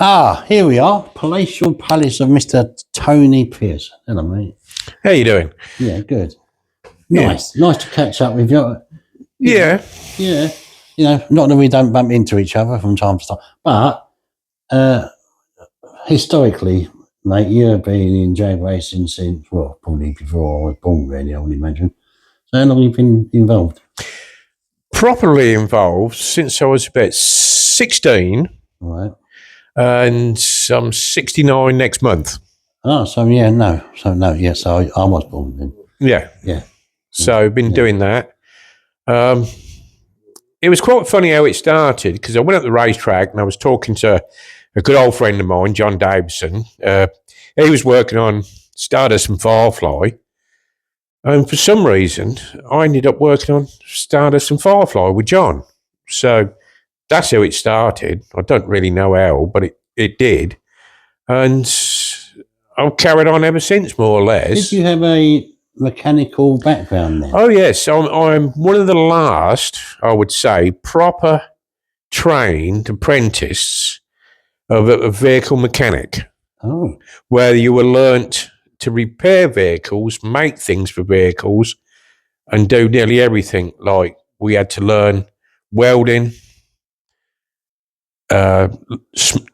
Ah, here we are. Palatial Palace of Mr. Tony Pearson. Hello, mate. How you doing? Yeah, good. Nice. Nice to catch up with you. Yeah. Yeah. You know, not that we don't bump into each other from time to time, but historically, mate, you have been in drag racing since, well, probably before I was born, really, I would imagine. So how long have you been involved? Properly involved since I was about 16. Right. And I'm 69 next month. Oh, so yeah, no. So no, yes, I was born then. Yeah. Yeah. So I've been doing that. It was quite funny how it started because I went up the racetrack and I was talking to a good old friend of mine, John Davison. He was working on Stardust and Firefly. And for some reason, I ended up working on Stardust and Firefly with John. So that's how it started. I don't really know how, but it did. And I've carried on ever since, more or less. Did you have a mechanical background then? Oh, yes. I'm one of the last, I would say, proper trained apprentice of a vehicle mechanic. Oh. Where you were learnt to repair vehicles, make things for vehicles, and do nearly everything. Like we had to learn welding,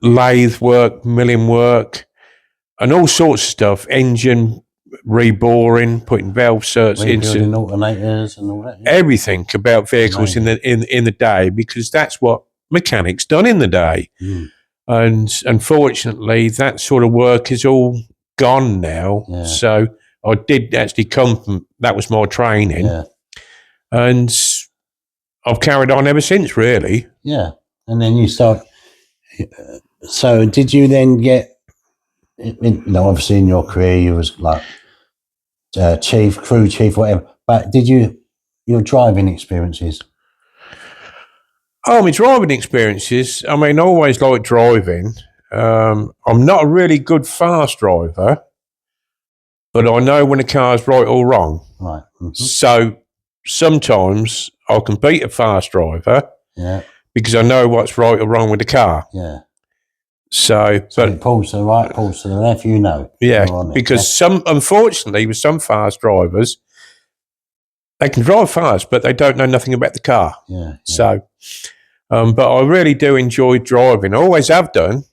lathe work, milling work, and all sorts of stuff. Engine reboring, putting valve certs into alternators and all that. Yeah. Everything about vehicles in the day, because that's what mechanics done in the day. Mm. And unfortunately, that sort of work is all gone now. Yeah. So I did actually come from, that was my training. Yeah. And I've carried on ever since, really. Yeah. And then you start. So did you then get, obviously in your career you was like chief, crew chief, whatever, but did your driving experiences? Oh, my driving experiences, I mean, I always liked driving. I'm not a really good fast driver, but I know when a car's right or wrong. Right. Mm-hmm. So sometimes I can beat a fast driver. Yeah. Because I know what's right or wrong with the car. Yeah. So but it pulls to the right, pulls to the left, Yeah, because unfortunately, with some fast drivers, they can drive fast, but they don't know nothing about the car. Yeah. So, but I really do enjoy driving. I always have done.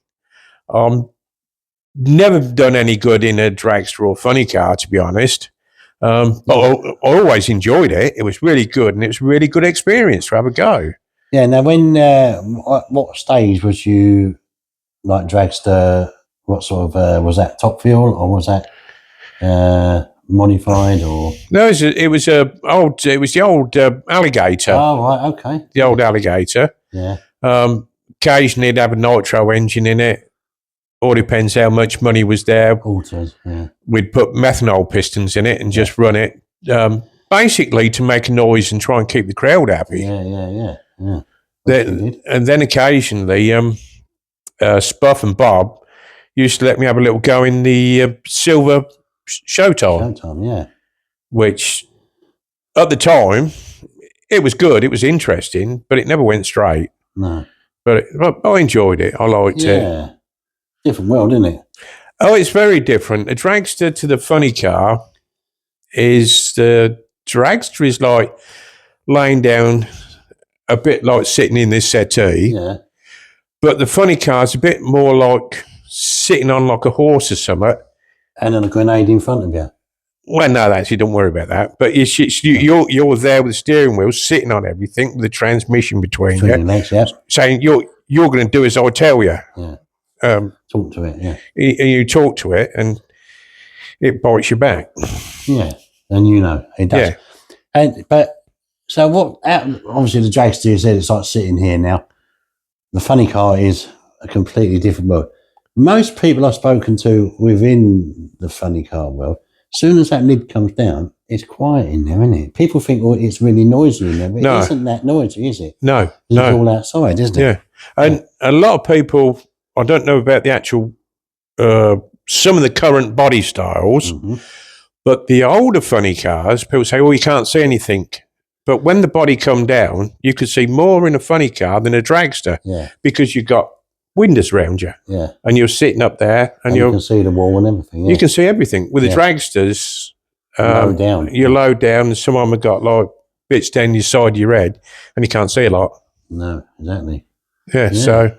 Never done any good in a dragster or funny car, to be honest. But I always enjoyed it. It was really good, and it was a really good experience to have a go. Yeah. Now, when what stage was you like dragster? What sort of was that top fuel or was that modified or? No, it was the old alligator. Oh right, okay. The old alligator. Yeah. Occasionally, it'd have a nitro engine in it. All depends how much money was there. Autos, yeah. We'd put methanol pistons in it and just run it, basically to make a noise and try and keep the crowd happy. Yeah. And then occasionally, Spuff and Bob used to let me have a little go in the silver Showtime. Showtime, yeah. Which, at the time, it was good. It was interesting, but it never went straight. No. But I enjoyed it. I liked it. Yeah. Different world, isn't it? Oh, it's very different. A dragster to the funny car is the dragster is like laying down a bit like sitting in this settee. Yeah. But the funny car is a bit more like sitting on like a horse or something. And then a grenade in front of you. Well, no, actually, don't worry about that. But you're there with the steering wheel, sitting on everything with the transmission between you, legs, yeah. saying you're going to do as I tell you. Yeah. Talk to it, yeah. You talk to it, and it bites you back. Yeah, and it does. Yeah. So what? Obviously, the dragster, you said it's like sitting here now. The funny car is a completely different world. Most people I've spoken to within the funny car world, as soon as that lid comes down, it's quiet in there, isn't it? People think, it's really noisy in there, but it isn't that noisy, is it? No. It's all outside, isn't it? Yeah. And a lot of people, I don't know about the actual, some of the current body styles, but the older funny cars, people say, you can't see anything. But when the body come down, you could see more in a funny car than a dragster because you've got windows around you. Yeah. And you're sitting up there and you can see the wall and everything. Yeah. You can see everything. With the dragsters, low down. You're low down, and some of them have got like bits down your side of your head, and you can't see a lot. No, exactly. Yeah. So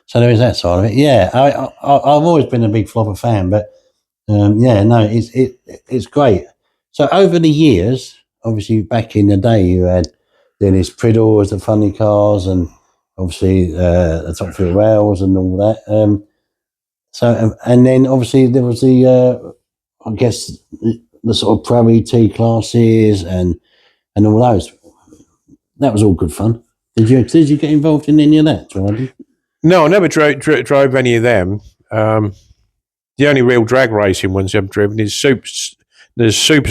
so there is that side of it. Yeah, I've always been a big Flopper fan, but it's great. So over the years, obviously back in the day, you had Dennis Priddle's the funny cars, and obviously the Top Fuel Rails and all that. So and then obviously there was the I guess the sort of Pro ET classes and all those. That was all good fun. Did you get involved in any of that, Jordan? No, I never drove any of them. The only real drag racing ones I've driven is super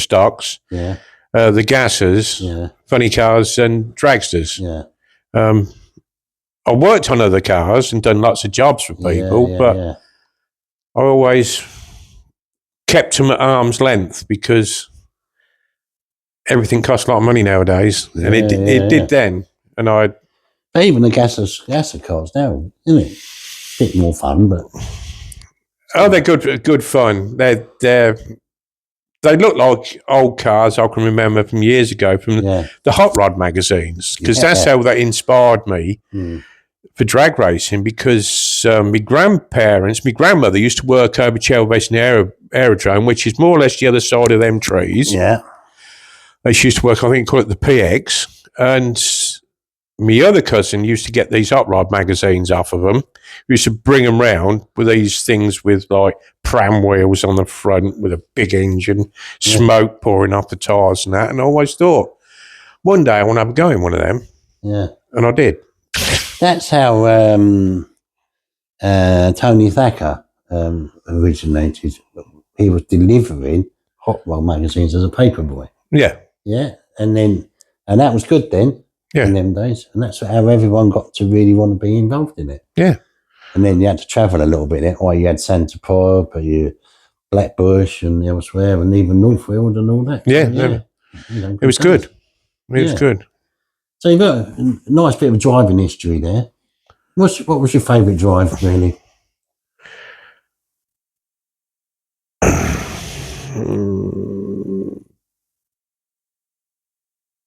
stocks, the gassers, funny cars, and dragsters. Yeah. I worked on other cars and done lots of jobs for people, but I always kept them at arm's length because everything costs a lot of money nowadays, and it did then. And but even the gasser cars now, isn't it? Bit more fun, but they're good fun. They look like old cars I can remember from years ago from the Hot Rod magazines, because that's how they inspired me for drag racing. Because my grandmother used to work over Chelveston Aerodrome, which is more or less the other side of them trees. Yeah. She used to work, I think, call it the PX, and my other cousin used to get these Hot Rod magazines off of them. We used to bring them round with these things with like pram wheels on the front with a big engine, smoke pouring off the tyres and that. And I always thought, one day I want to have a go in one of them. Yeah. And I did. That's how Tony Thacker originated. He was delivering Hot Rod magazines as a paperboy. Yeah. Yeah. And that was good then. In them days, and that's how everyone got to really want to be involved in it. Yeah, and then you had to travel a little bit. Or you had Santa Pod, but you Blackbush and elsewhere, and even Northfield and all that. Yeah, so, it was good. It was good. So you've got a nice bit of driving history there. What was your favourite drive, really?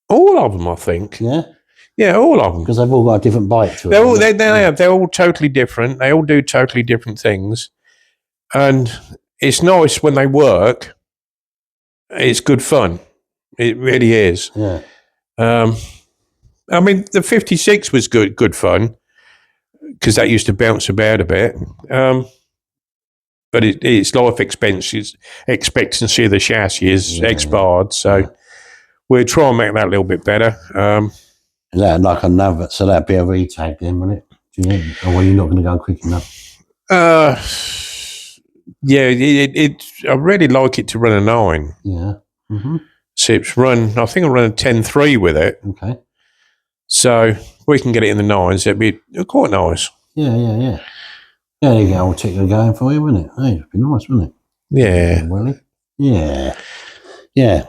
All of them, I think. Yeah, all of them. Because they've all got a different bite to them. They're all totally different. They all do totally different things. And it's nice when they work. It's good fun. It really is. Yeah. I mean, the 56 was good fun because that used to bounce about a bit. But its life expectancy of the chassis is expired. So we'll try and make that a little bit better. Is that like another? So that'd be a retag then, wouldn't it? Do you think? Or are you not going to go quick enough? Yeah, I really like it to run a 9. Yeah. Mm-hmm. So it's I think I run a 10.3 with it. Okay. So if we can get it in the 9s, it'd be quite nice. Yeah. Yeah, you get old ticker going for you, wouldn't it? Hey, it'd be nice, wouldn't it? Yeah. Yeah.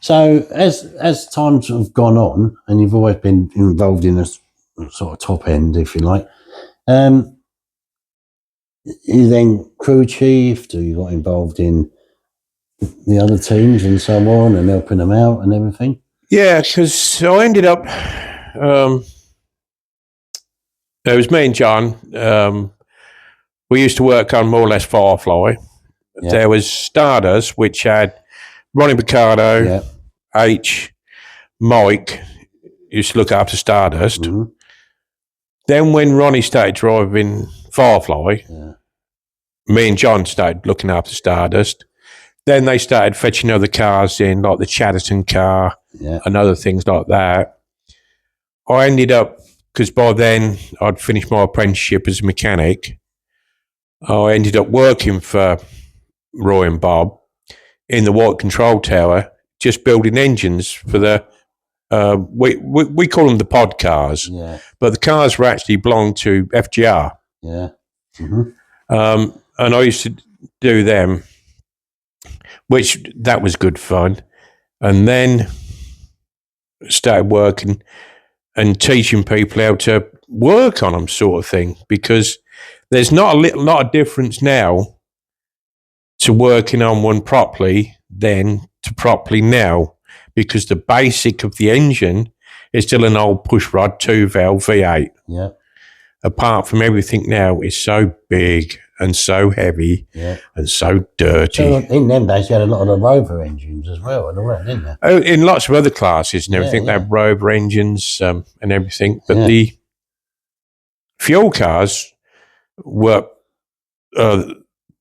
So as times have gone on, and you've always been involved in a sort of top end, if you like, you then crew chief, or you got involved in the other teams and so on, and helping them out and everything? Yeah, because I ended up, it was me and John. We used to work on more or less Firefly. Yeah. There was Stardust, which had Ronnie Picardo, H, Mike used to look after Stardust. Mm-hmm. Then when Ronnie started driving Firefly, me and John started looking after Stardust. Then they started fetching other cars in, like the Chatterton car and other things like that. I ended up, because by then I'd finished my apprenticeship as a mechanic, I ended up working for Roy and Bob in the White Control Tower, just building engines for the, we call them the pod cars, but the cars were actually belonged to FGR. Yeah. Mm-hmm. And I used to do them, which that was good fun. And then started working and teaching people how to work on them, sort of thing, because there's not a lot of difference now to working on one properly then to properly now, because the basic of the engine is still an old pushrod 2-valve V8. Yeah. Apart from everything now is so big and so heavy and so dirty. So in them days, you had a lot of the Rover engines as well, and all that, didn't you? Oh, in lots of other classes and everything, they have Rover engines and everything. But the fuel cars were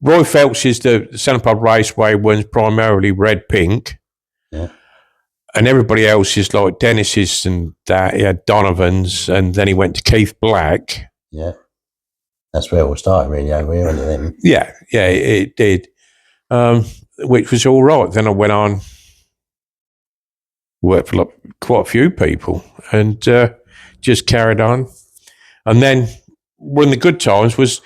Roy Phelps's, the Centre Pod Raceway ones, primarily red pink. Yeah. And everybody else is like Dennis's and that. He had Donovan's, and then he went to Keith Black. Yeah. That's where it all started, really, over here, wasn't it? Then? Yeah, it did. Which was all right. Then I went on, worked for quite a few people, and just carried on. And then one of the good times was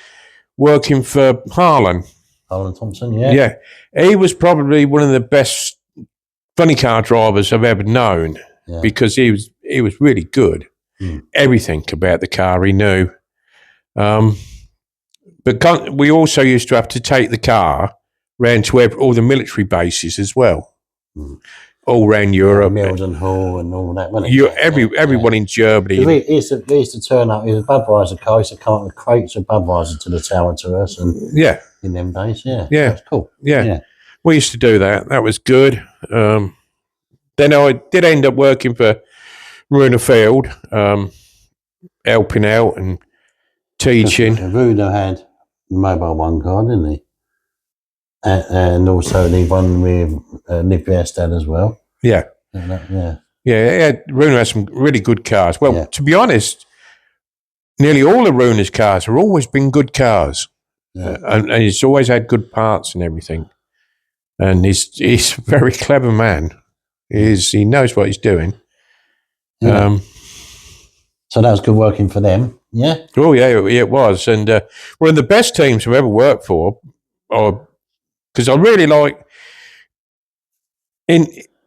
working for Harlan. Harlan Thompson, yeah. Yeah. He was probably one of the best funny car drivers I've ever known, because he was really good. Everything about the car he knew. But we also used to have to take the car round to all the military bases as well, all around Europe. Milton Hall and all that, wasn't it? Everyone in Germany. He used to turn up, it was a Budweiser car, he used to come up with crates of Budweiser to the tower to us. And in them days, that's cool. Yeah. We used to do that. That was good. Then I did end up working for Runa Field, helping out and teaching. Runa had Mobile One car, didn't he? And also the one with Nick Verstad as well. Yeah. Runa had some really good cars. Well, to be honest, nearly all of Runa's cars have always been good cars. And he's always had good parts and everything. And he's a very clever man. He knows what he's doing. So that was good working for them, yeah? Oh, yeah, it was. And one of the best teams I've ever worked for, because I really like, in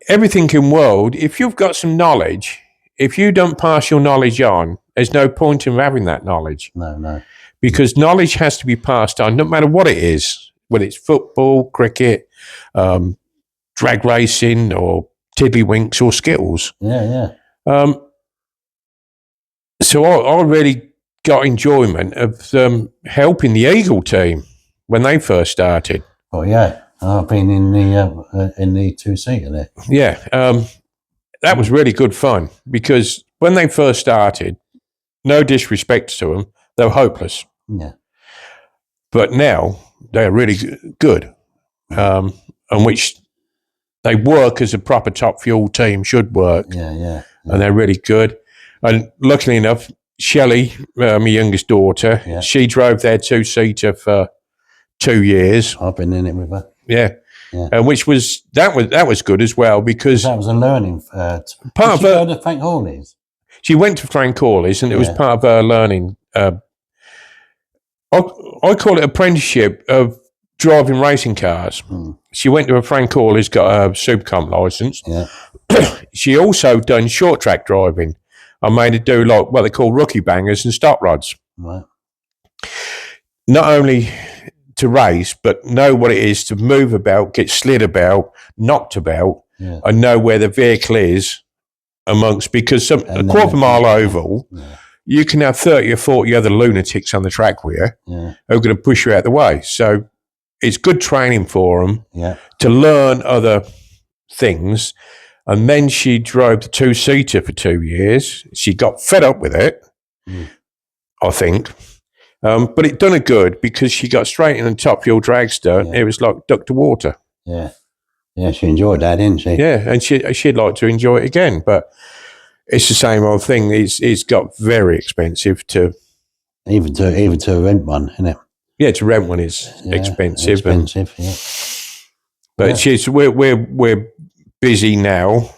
everything in world, if you've got some knowledge, if you don't pass your knowledge on, there's no point in having that knowledge. No. Because knowledge has to be passed on, no matter what it is, whether it's football, cricket, drag racing, or tiddlywinks, or skittles. So I really got enjoyment of helping the Eagle team when they first started. Oh yeah, I've been in the two-seater there. Yeah, that was really good fun, because when they first started, no disrespect to them, they were hopeless. Yeah. But now they're really good, and which they work as a proper top fuel team should work. Yeah. And they're really good. And luckily enough, Shelley, my youngest daughter, she drove their two-seater for 2 years. I've been in it with her. Yeah. And which was that was good as well, because that was a learning part of her. Go to Frank Hawley's? She went to Frank Hawley's, and it was part of her learning. I call it apprenticeship of driving racing cars. She went to a Frank Hawley's, got a Supercomp license. Yeah. She also done short track driving. I made her do like what they call rookie bangers and stop rods. Right. Not only to race, but know what it is to move about, get slid about, knocked about, and know where the vehicle is amongst, because a quarter mile oval, you can have 30 or 40 other lunatics on the track with you who are going to push you out the way. So it's good training for them to learn other things. And then she drove the two-seater for 2 years. She got fed up with it, I think. But it done her good, because she got straight in the top fuel dragster. It was like duck to water. Yeah, she enjoyed that, didn't she? Yeah, and she'd like to enjoy it again. But it's the same old thing. It's got very expensive to... Even to rent one, isn't it? Yeah, to rent one is expensive. But we're busy now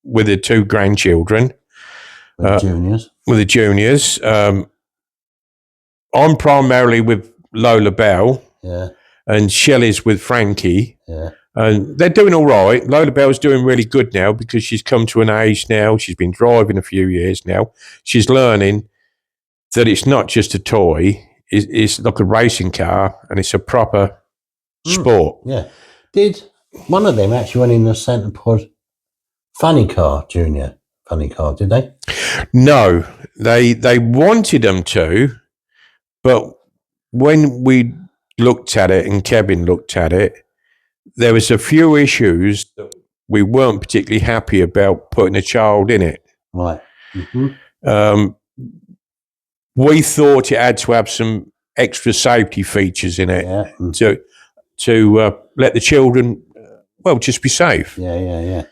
with the two grandchildren. With the juniors. I'm primarily with Lola Bell. Yeah. and Shelley's with Frankie. Yeah. And they're doing all right. Lola Bell's doing really good now because she's come to an age now. She's been driving a few years now. She's learning that it's not just a toy. It's like a racing car, and it's a proper sport. Yeah. Did one of them actually went in the Santa Pod funny car, Junior funny car, did they? No, they wanted them to, but when we looked at it and Kevin looked at it, there was a few issues that we weren't particularly happy about putting a child in it. Right. Mm-hmm. We thought it had to have some extra safety features in it to let the children, just be safe. Yeah.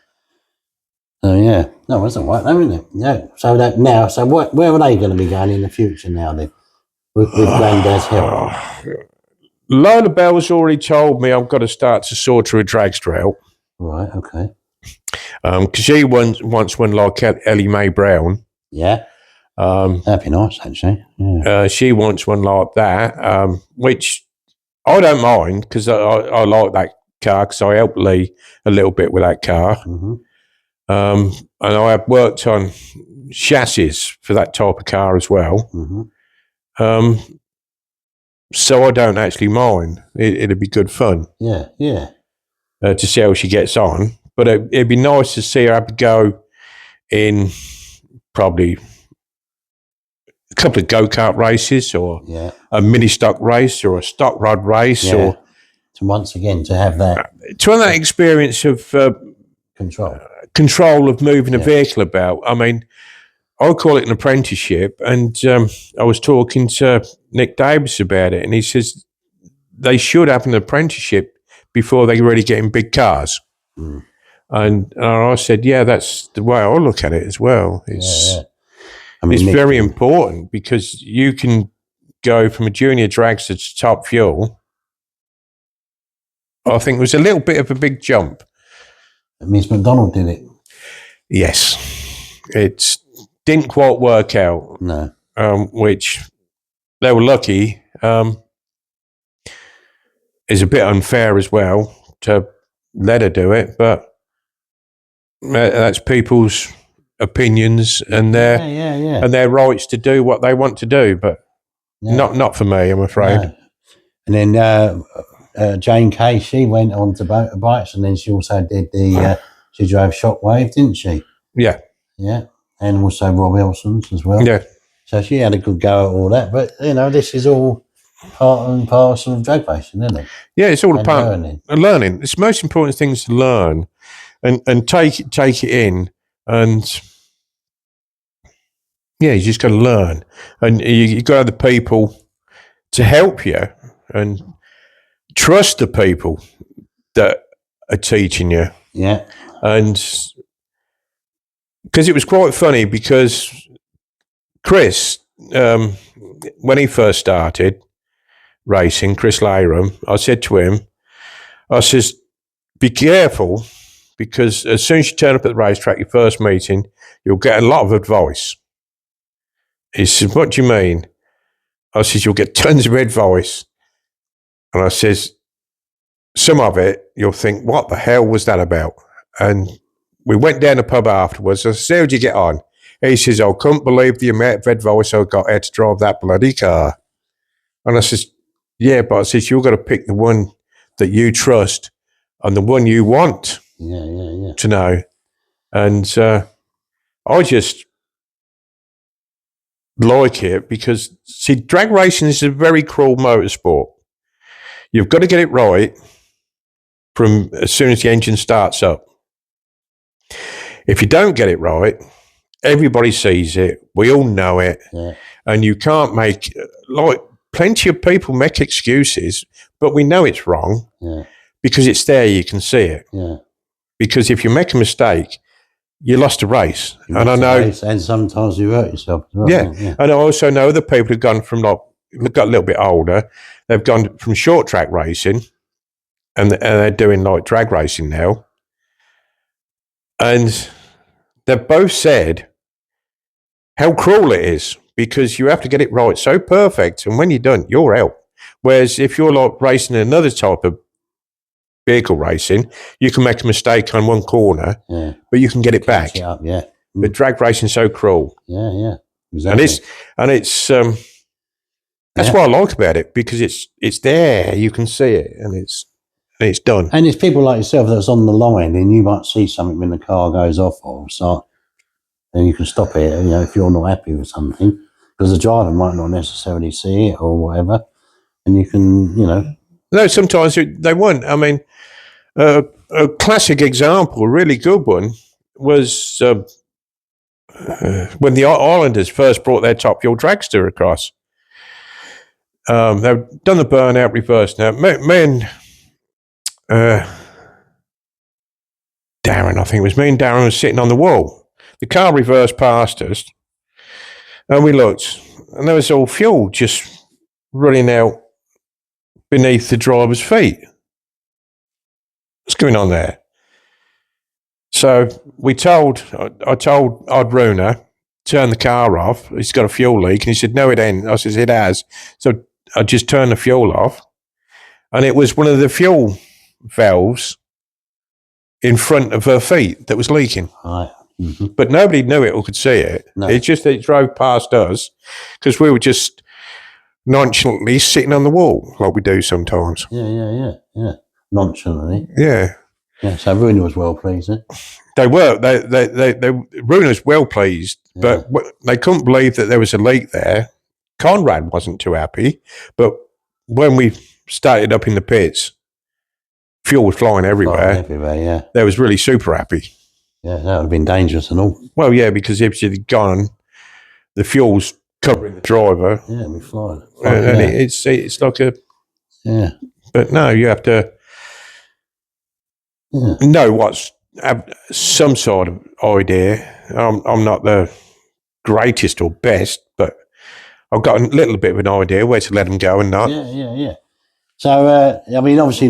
Oh yeah. No, that's all right, though, isn't it? Yeah. So where are they going to be going in the future now then? With Granddad's help. Lola Bell's already told me I've got to start to sort her a dragster out. Right. Okay. Because she wants one like Ellie Mae Brown. Yeah. That'd be nice, actually. Yeah. She wants one like that, which I don't mind because I like that car because I helped Lee a little bit with that car. Mm-hmm. And I have worked on chassis for that type of car as well. Mm-hmm. So I don't actually mind. It'd be good fun. Yeah. To see how she gets on. But it'd be nice to see her have to go in probably a couple of go-kart races or a mini stock race or a stock rod race or once again to have that experience of control of moving a vehicle about. I mean, I call it an apprenticeship, and I was talking to Nick Davis about it, and he says they should have an apprenticeship before they really get in big cars. And I said, that's the way I look at it as well. It's it's very important because you can go from a junior dragster to top fuel. I think it was a little bit of a big jump. Miss McDonald did it. Yes. It didn't quite work out. No. Which they were lucky. Is a bit unfair as well to let her do it, but that's people's opinions and their rights to do what they want to do, but not for me, I'm afraid. No. And then Jane Kay, she went on to motorbikes, and then she also did she drove Shockwave, didn't she? Yeah. Yeah. And also Rob Elson's as well. Yeah. So she had a good go at all that, but this is all part and parcel of drag racing, isn't it? Yeah, it's all a part of learning. It's the most important thing is to learn and take it in, and you just got to learn, and you got other people to help you, and trust the people that are teaching you. Yeah. And because it was quite funny because Chris, when he first started racing, Chris Layram, I said to him, I says, be careful, because as soon as you turn up at the racetrack, your first meeting, you'll get a lot of advice. He says, what do you mean? I says, you'll get tons of advice. And I says, some of it, you'll think, what the hell was that about? And we went down the pub afterwards. I said, how'd you get on? He says, I couldn't believe the amount of advice I got how to drive that bloody car. And I says, yeah, but I says, you've got to pick the one that you trust and the one you want to know. And I just like it because, see, drag racing is a very cruel motorsport. You've got to get it right from as soon as the engine starts up. If you don't get it right, everybody sees it. We all know it. Yeah. And you can't make, plenty of people make excuses, but we know it's wrong because it's there, you can see it. Yeah. Because if you make a mistake, you lost a race. And I know. And sometimes you hurt yourself as well. Yeah. And I also know the people who've gone from, got a little bit older, they've gone from short track racing and they're doing drag racing now. And they've both said how cruel it is because you have to get it right so perfect. And when you're done, you're out. Whereas if you're like racing another type of vehicle racing, you can make a mistake on one corner, but you can get it back. Catch it up, yeah. But drag racing's so cruel. Yeah, exactly. And it's that's what I like about it, because it's there, you can see it, and it's done. And it's people like yourself that's on the line, and you might see something when the car goes off or start, and you can stop it, you know, if you're not happy with something, because the driver might not necessarily see it or whatever, and you can, you know. No, sometimes they won't. I mean, a classic example, a really good one, was when the Islanders first brought their Top Fuel dragster across. They've done the burnout reverse now. Me and Darren, I think it was me and Darren, was sitting on the wall. The car reversed past us, and we looked, and there was all fuel just running out beneath the driver's feet. What's going on there? So I told Odd turn the car off. It's got a fuel leak. And he said, no, it ain't. I said, it has. So I just turned the fuel off. And it was one of the fuel valves in front of her feet that was leaking. Right. Mm-hmm. But nobody knew it or could see it. No. It's just that it drove past us because we were just nonchalantly sitting on the wall like we do sometimes. Yeah. Nonchalantly. Yeah. Yeah, so Rooney was well pleased, eh? They were. Rooney was well pleased, but they couldn't believe that there was a leak there. Conrad wasn't too happy, but when we started up in the pits, fuel was flying everywhere. Yeah. They was really super happy. Yeah, that would have been dangerous and all. Well, yeah, because if she'd gone, the fuel's covering the driver. Yeah, it'd be flying. And it's like a... Yeah. But no, you have to know have some sort of idea. I'm not the greatest or best, but I've got a little bit of an idea where to let them go and not. Yeah. So, I mean, obviously,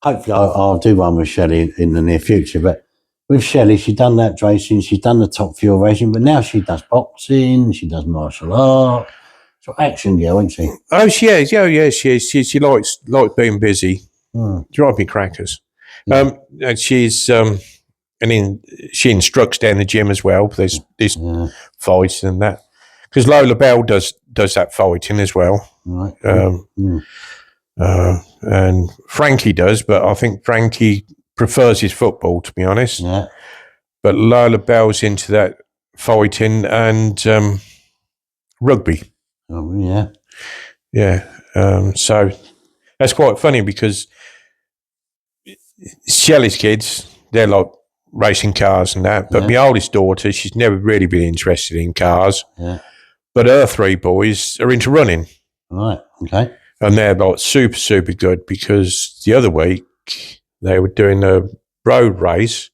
hopefully I'll do one with Shelley in the near future, but with Shelley, she's done that racing, she's done the Top Fuel racing, but now she does boxing, she does martial art. So action girl, isn't she? Oh, she is. Yeah, she is. She likes being busy. Drive me crackers. And she's she instructs down the gym as well. There's fights and that, because Lola Bell does that fighting as well. Right. And Frankie does, but I think Frankie prefers his football, to be honest. Yeah. But Lola Bell's into that fighting and rugby. Oh, yeah. Yeah. So that's quite funny because Shelley's kids, they're like racing cars and that. But my oldest daughter, she's never really been interested in cars. Yeah. But her three boys are into running. Right. Okay. And they're like super, super good, because the other week they were doing a road race,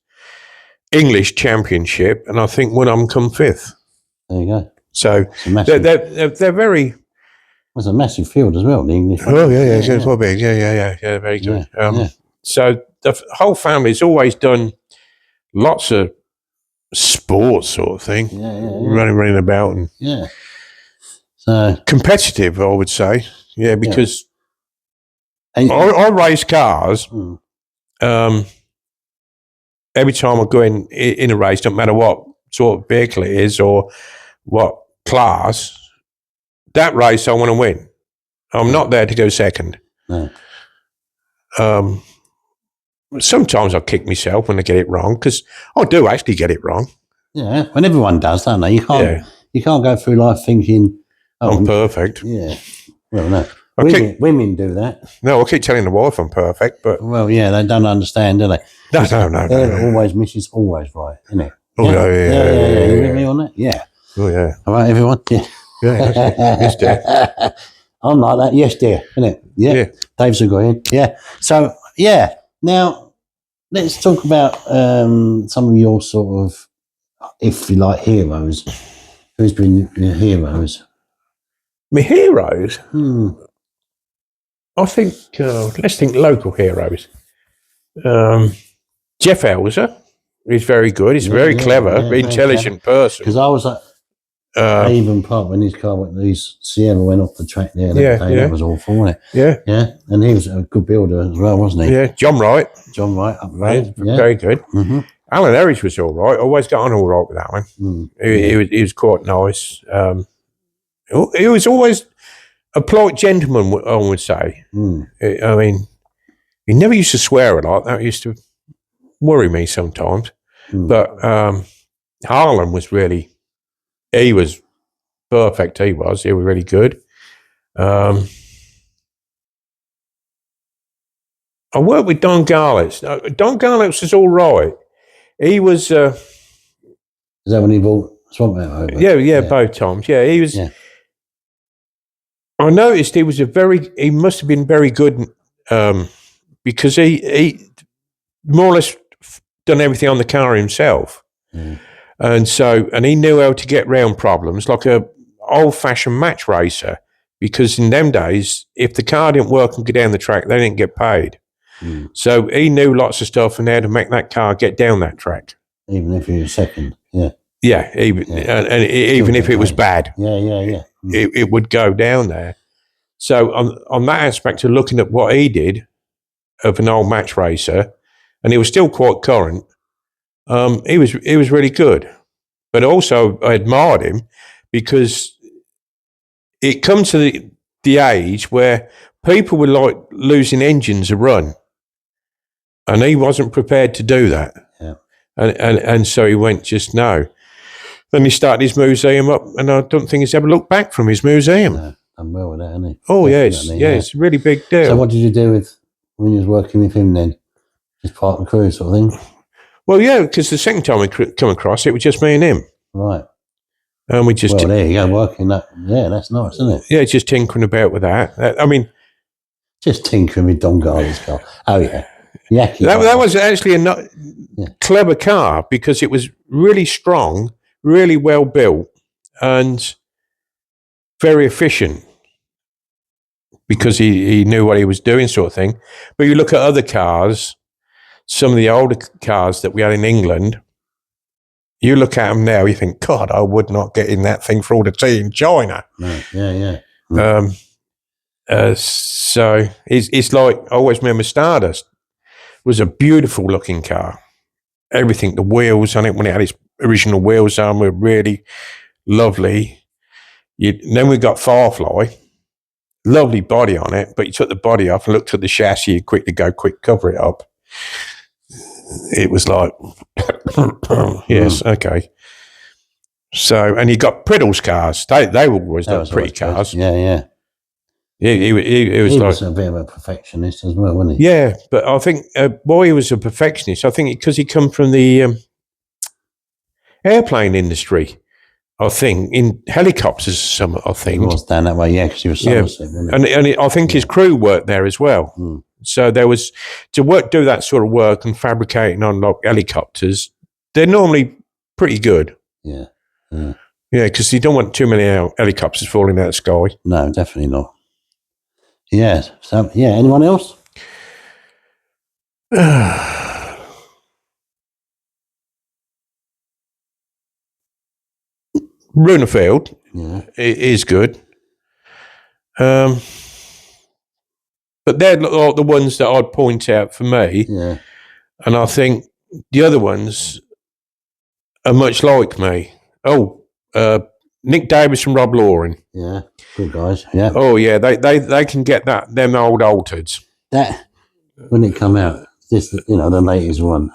English championship, and I think one of them come fifth. There you go. So they're very... It's a massive field as well, the English. Oh, yeah, it's quite big. Yeah, very good. So the whole family's always done lots of sports sort of thing, running about and so competitive, I would say. Yeah, because I race cars. Every time I go in a race, don't matter what sort of vehicle it is or what class, that race I want to win. I'm not there to go second. No. Sometimes I kick myself when I get it wrong, because I do actually get it wrong. Yeah, and everyone does, don't they? You can't go through life thinking, I'm perfect. Yeah. Well, no. Women do that. No, I keep telling the wife I'm perfect, but... Well, yeah, they don't understand, do they? No. Always Mrs. Always right, isn't it? Oh, yeah. You with me on that? Yeah. Oh, yeah. All right, everyone? Yeah. Yes, dear. I'm like that. Yes, dear. Isn't it? Yeah. Dave's agreeing. Yeah. So, yeah. Now, let's talk about some of your sort of, if you like, heroes. Who's been your heroes? My heroes? I think, let's think local heroes. Jeff Elser is very good. He's a very clever, intelligent person. Because I was Avon Park, when his car went, his Sierra went off the track there that day. yeah. That was awful, wasn't it? Yeah. Yeah. And he was a good builder as well, wasn't he? Yeah, John Wright. John Wright up the road. Yeah. Very good. Mm-hmm. Alan Erridge was all right. Always got on all right with that one. He was quite nice. He was always a polite gentleman, I would say. I mean, he never used to swear a lot. That used to worry me sometimes. But Harlan was really, he was perfect. He was really good. I worked with Don Garlitz. Don Garlitz was all right. He was... Is that when he bought Swamp Out over? Yeah, both times. Yeah, he was... Yeah. I noticed he was he must have been very good because he more or less done everything on the car himself. And he knew how to get round problems like a old-fashioned match racer, because in them days, if the car didn't work and get down the track, they didn't get paid. So he knew lots of stuff and how to make that car get down that track. Even if he was second, yeah. Yeah, even if it was bad. Yeah. It would go down there. So on that aspect of looking at what he did of an old match racer, and he was still quite current, he was really good. But also I admired him because it comes to the age where people were like losing engines a run. And he wasn't prepared to do that. Yeah. And so he went, just no. Then he started his museum up, and I don't think he's ever looked back from his museum. No, done well with that, hasn't he? Oh, yes. Yeah, it's a really big deal. So what did you do when you was working with him then? Just part of the crew sort of thing? Well, yeah, because the second time we come across, it was just me and him. Right. And we just... Well, there you go, working that. Yeah, that's nice, isn't it? Yeah, just tinkering about with that. I mean... Just tinkering with Don Garley's car. Oh, yeah. That was actually a clever car because it was really strong, really well built, and very efficient because he knew what he was doing, sort of thing. But you look at other cars, some of the older cars that we had in England, you look at them now, you think, God, I would not get in that thing for all the tea in China. Right. Yeah. So it's like, I always remember Stardust was a beautiful looking car. Everything, the wheels on it, when it had its original wheels on, were really lovely. Then we got Firefly, lovely body on it, but you took the body off and looked at the chassis, you quickly go, quick, cover it up. It was like, yes, okay. So, and you got Priddle's cars. They were always pretty cars. Yeah. He was a bit of a perfectionist as well, wasn't he? Yeah, but I think why he was a perfectionist, I think because he come from the airplane industry. I think in helicopters, I think he was down that way, yeah, because he was Somerset, wasn't he? And I think his crew worked there as well. So there was do that sort of work and fabricating on like helicopters. They're normally pretty good. Yeah, because you don't want too many helicopters falling out of the sky. No, definitely not. Yeah. So, anyone else? Runefield is good. But they're like the ones that I'd point out for me. Yeah. And I think the other ones are much like me. Nick Davis and Rob Loring. Yeah, good guys. Yeah. Oh yeah, they can get them old altereds. That when it come out, the latest one.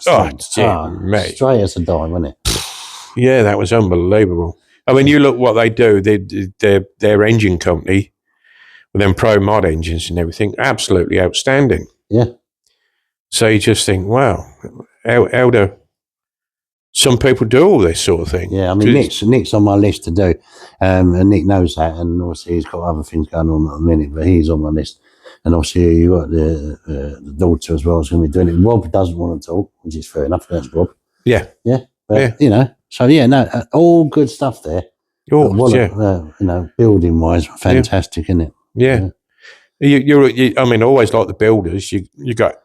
Mate. Straight as a dime, wasn't it? Yeah, that was unbelievable. I mean, you look what they do. Their engine company with them Pro Mod engines and everything, absolutely outstanding. Yeah. So you just think, wow, how do some people do all this sort of thing? Yeah, I mean, Nick's on my list to do, and Nick knows that, and obviously he's got other things going on at the minute, but he's on my list. And obviously you got the daughter as well is going to be doing it. Rob doesn't want to talk, which is fair enough. That's Rob. Yeah. But, all good stuff there. Building wise, fantastic, isn't it? Yeah. I mean, always like the builders. You got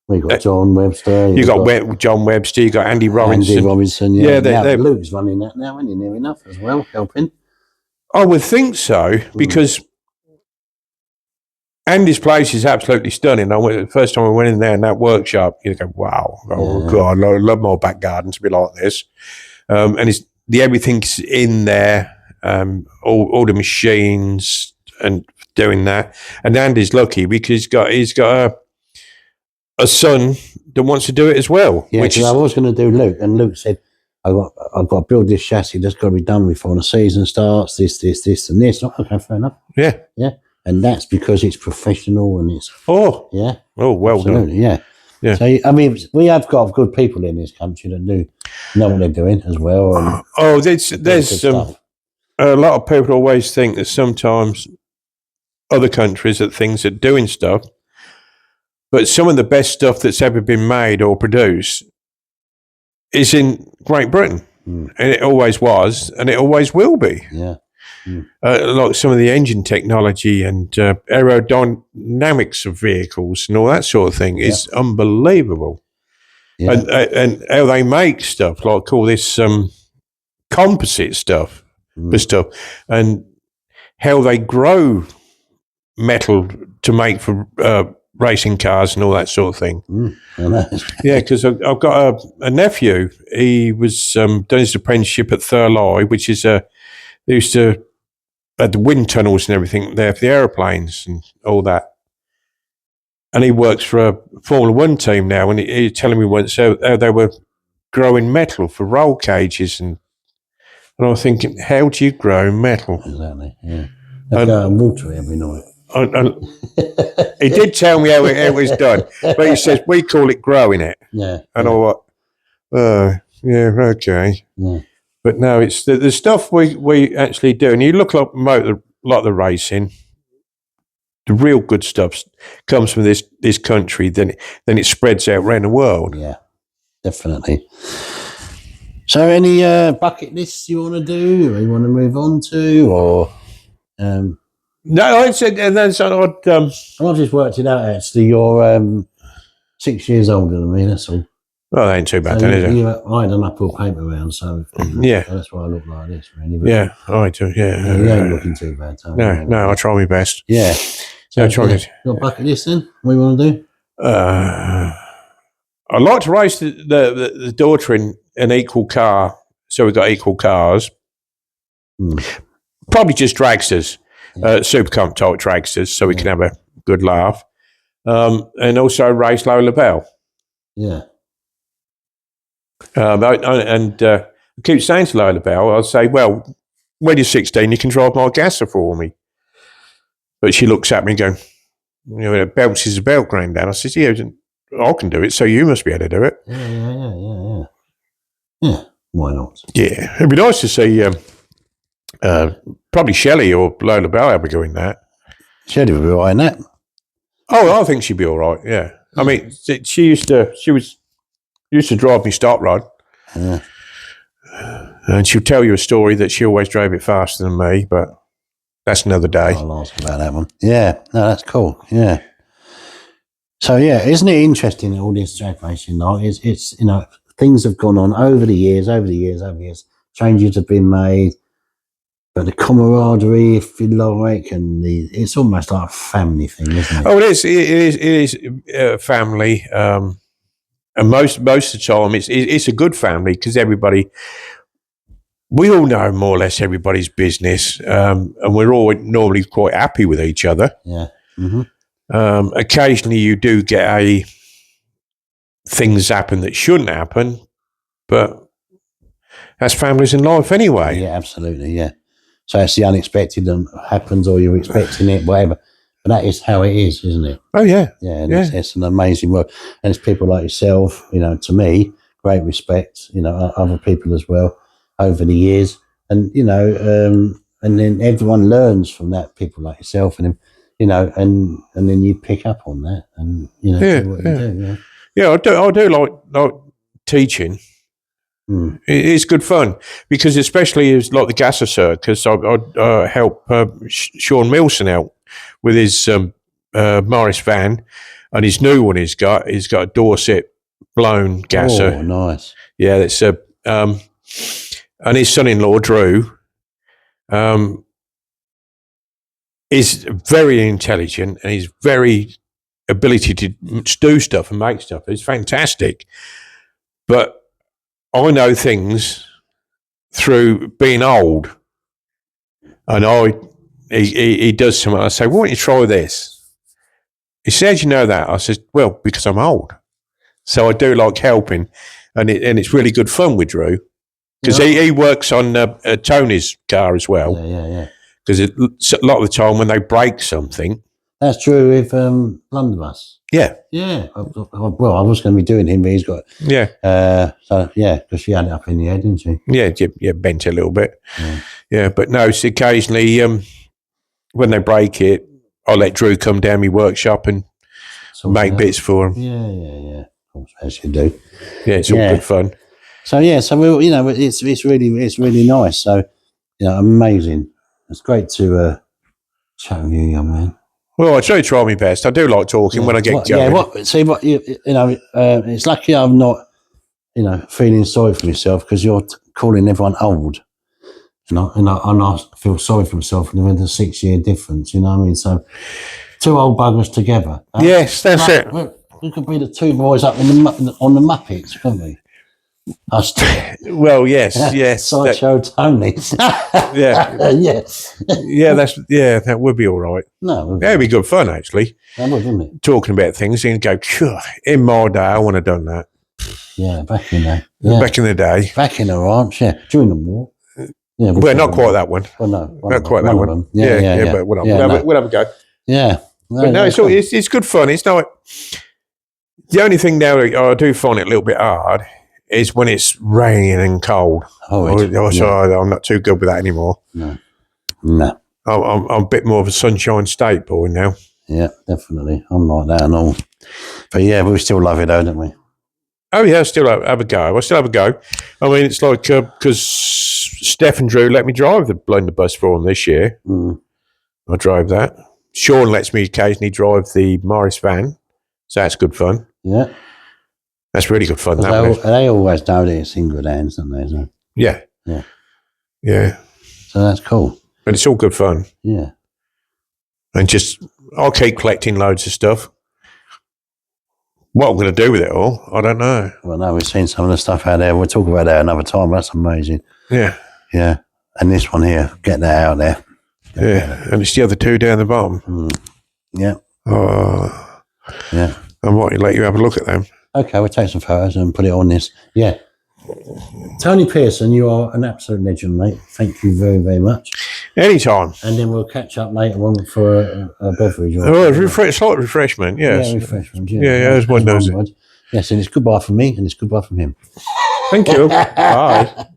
We got John Webster. You got John Webster. You got Andy Robinson. Andy Robinson, Yeah, now Luke's running that now, isn't he? Near enough as well, helping. I would think so, because Andy's place is absolutely stunning. The first time I went in there in that workshop, you go, wow, God, I love my back garden to be like this. And everything's in there, all the machines and doing that. And Andy's lucky because he's got a son that wants to do it as well. Yeah, because I was going to do Luke, and Luke said, I've got to build this chassis that's got to be done before the season starts, this, and this. Okay, fair enough. Yeah. Yeah. And that's because it's professional and it's... Oh. Yeah. Oh, well done. Yeah. Yeah. So, I mean, we have got good people in this country that know what they're doing as well. And there's a lot of people always think that sometimes other countries that things are doing stuff, but some of the best stuff that's ever been made or produced is in Great Britain. And it always was, and it always will be. Yeah. Like some of the engine technology and aerodynamics of vehicles and all that sort of thing is unbelievable. Yeah. And how they make stuff, like all this composite stuff, and how they grow metal to make for racing cars and all that sort of thing. Yeah, because I've got a nephew. He was done his apprenticeship at Thurloy, which is they used to had the wind tunnels and everything there for the aeroplanes and all that. And he works for a Formula One team now, and he was telling me once how they were growing metal for roll cages, and I was thinking, how do you grow metal? Exactly. Yeah. They go and water it every night. He did tell me how it was done, but he says we call it growing it. Yeah. And I thought, yeah, okay. Yeah. But no, it's the stuff we actually do. And you look like the racing, the real good stuff comes from this country. Then it spreads out around the world. Yeah, definitely. So, any bucket lists you want to do, or you want to move on to, or? No, I said, and then I've just worked it out. Actually, you're 6 years older than me. That's all. Well, that ain't too bad, then, is it? I had an uphill paper round, so that's why I look like this, really. But, yeah, I do. Yeah, you ain't looking too bad. No, I try my best. Yeah. So, I try it. Got bucket list then? What do you want to do? I'd like to race the daughter in an equal car, so we've got equal cars. Probably just dragsters, super comp type dragsters, so we can have a good laugh, and also race Lola Bell. Yeah. I keep saying to Lola Bell, I'll say, well, when you're 16, you can drive my gasser for me. But she looks at me and goes, it bounces a belt Grandad. I says, yeah, I can do it, so you must be able to do it. Yeah, why not? Yeah, it'd be nice to see probably Shelley or Lola Bell ever go in that. Shelley would be all right in that. Oh, I think she'd be all right, yeah. I mean, she used to drive me stop rod. Yeah. And she'll tell you a story that she always drove it faster than me, but that's another day. I'll ask about that one. Yeah, no, that's cool. Yeah. So, yeah, isn't it interesting, all this drag racing? It's things have gone on over the years. Changes have been made. But the camaraderie, if you like, and it's almost like a family thing, isn't it? Oh, it is family. And most of the time, it's a good family because we all know more or less everybody's business, and we're all normally quite happy with each other. Yeah. Occasionally, you do get things happen that shouldn't happen, but that's families in life anyway. Yeah, absolutely. Yeah. So it's the unexpected that happens, or you're expecting it, whatever. But that is how it is, isn't it? Oh, yeah. Yeah, and it's an amazing work. And it's people like yourself, to me, great respect, other people as well over the years. And, and then everyone learns from that, people like yourself and and then you pick up on that and, do what you do. Yeah, I do like teaching. It's good fun because especially as like the Gasser Circus, I help Sean Milson out with his Morris van, And his new one he's got a Dorset blown gasser. Oh, nice. Yeah, that's and his son-in-law Drew is very intelligent, and he's very ability to do stuff and make stuff. It's fantastic. But I know things through being old, and he does something. I say, why don't you try this? He says, you know that? I said, well, because I'm old. So I do like helping, and it's really good fun with Drew, because he works on Tony's car as well. Yeah. Because a lot of the time when they break something. That's true with Blunderbuss. Yeah. Yeah. Well, I was going to be doing him, but he's got. Yeah. So, yeah, because she had it up in the head, didn't she? Yeah, bent a little bit. Yeah, but no, it's occasionally when they break it, I'll let Drew come down my workshop and make bits for him. Yeah. As you do. Yeah, it's all good fun. So it's really nice. So, amazing. It's great to chat with you, young man. Well, I try my best. I do like talking when I get going. It's lucky I'm not, feeling sorry for myself, because you're calling everyone old. And I feel sorry for myself with the 6-year difference, you know what I mean? So, two old buggers together. Yes, that's it. We could be the two boys up on the Muppets, couldn't we? Well, yes. Sideshow Tony. Yeah. Yes. That would be all right. No, that'd be good fun, actually. That would, wouldn't it? Talking about things, and go, in my day, I want to have done that. Yeah, back in the day. Back in the day. Back in the ranch, during the war. Yeah, well, not quite that one. Well, no, not quite that one. Yeah, but we'll have a go. Yeah. But no, it's good fun. It's not. The only thing now I do find it a little bit hard is when it's raining and cold. I'm not too good with that anymore. No. I'm a bit more of a sunshine state boy now. Yeah, definitely. I'm like that and all. But yeah, we still love it though, don't we? Oh yeah, I still have a go. I mean, it's like because Steph and Drew let me drive the blunderbuss for them this year. I drove that. Sean lets me occasionally drive the Morris van, so that's good fun. Yeah, that's really good fun. They always know that it's in good hands, don't they? So. Yeah. So that's cool. But it's all good fun. Yeah, and I'll keep collecting loads of stuff. What I'm going to do with it all, I don't know. Well, no, we've seen some of the stuff out there. We'll talk about that another time. That's amazing. Yeah. And this one here, get that out there. And it's the other two down the bottom. Yeah. Oh. Yeah. I might let you have a look at them. Okay, we'll take some photos and put it on this. Yeah. Tony Pearson, you are an absolute legend, mate. Thank you very, very much. Anytime. And then we'll catch up later on for a beverage. Slight refreshment, yes. Yeah, refreshment, as one does it. Yes, and it's goodbye from me and it's goodbye from him. Thank you. Bye.